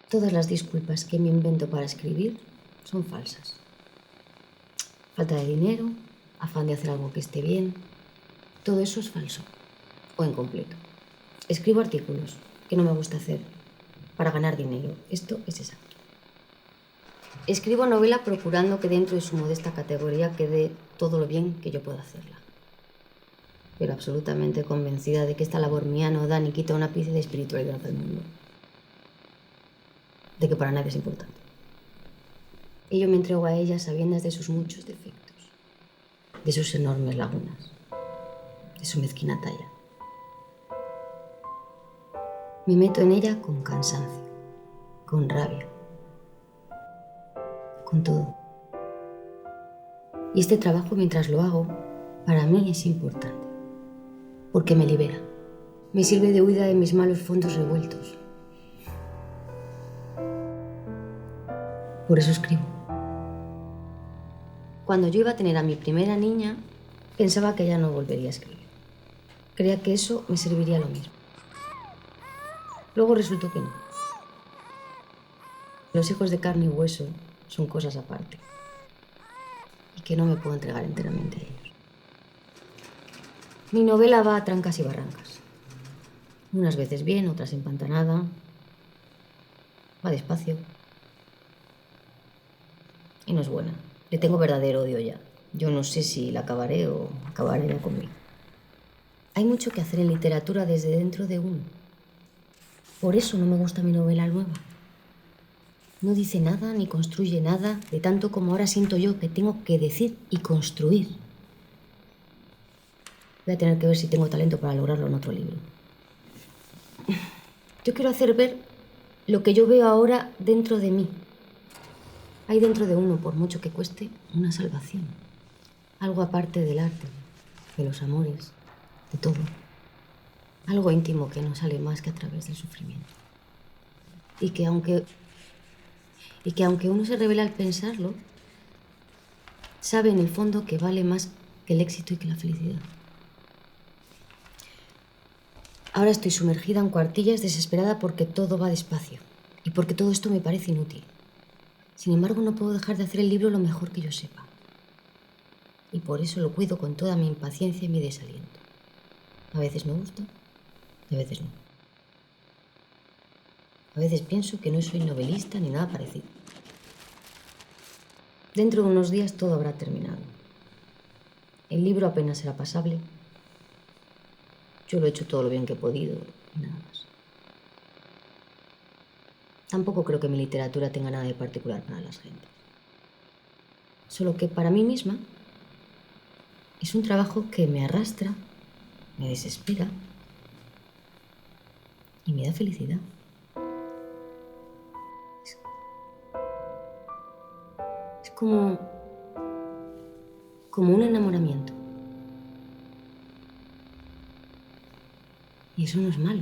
Todas las disculpas que me invento para escribir son falsas. Falta de dinero, afán de hacer algo que esté bien, todo eso es falso o incompleto. Escribo artículos que no me gusta hacer para ganar dinero. Esto es exacto. Escribo novela procurando que dentro de su modesta categoría quede todo lo bien que yo pueda hacerla. Pero absolutamente convencida de que esta labor mía no da ni quita un ápice de espiritualidad al mundo. De que para nadie es importante. Y yo me entrego a ella sabiendas de sus muchos defectos, de sus enormes lagunas, de su mezquina talla. Me meto en ella con cansancio, con rabia, con todo. Y este trabajo, mientras lo hago, para mí es importante, porque me libera, me sirve de huida de mis malos fondos revueltos. Por eso escribo. Cuando yo iba a tener a mi primera niña, pensaba que ya no volvería a escribir. Creía que eso me serviría lo mismo. Luego resultó que no. Los hijos de carne y hueso son cosas aparte y que no me puedo entregar enteramente a ellos. Mi novela va a trancas y barrancas. Unas veces bien, otras empantanada. Va despacio. Y no es buena. Le tengo verdadero odio ya. Yo no sé si la acabaré o acabaré ya conmigo. Hay mucho que hacer en literatura desde dentro de uno. Por eso no me gusta mi novela nueva. No dice nada ni construye nada de tanto como ahora siento yo que tengo que decir y construir. Voy a tener que ver si tengo talento para lograrlo en otro libro. Yo quiero hacer ver lo que yo veo ahora dentro de mí. Hay dentro de uno, por mucho que cueste, una salvación. Algo aparte del arte, de los amores, de todo. Algo íntimo que no sale más que a través del sufrimiento. Y que aunque uno se revela al pensarlo, sabe en el fondo que vale más que el éxito y que la felicidad. Ahora estoy sumergida en cuartillas, desesperada porque todo va despacio y porque todo esto me parece inútil. Sin embargo, no puedo dejar de hacer el libro lo mejor que yo sepa. Y por eso lo cuido con toda mi impaciencia y mi desaliento. A veces me gusta y a veces no. A veces pienso que no soy novelista ni nada parecido. Dentro de unos días todo habrá terminado. El libro apenas será pasable. Yo lo he hecho todo lo bien que he podido y nada más. Tampoco creo que mi literatura tenga nada de particular para las gentes. Solo que para mí misma es un trabajo que me arrastra, me desespera y me da felicidad. Es como un enamoramiento. Y eso no es malo.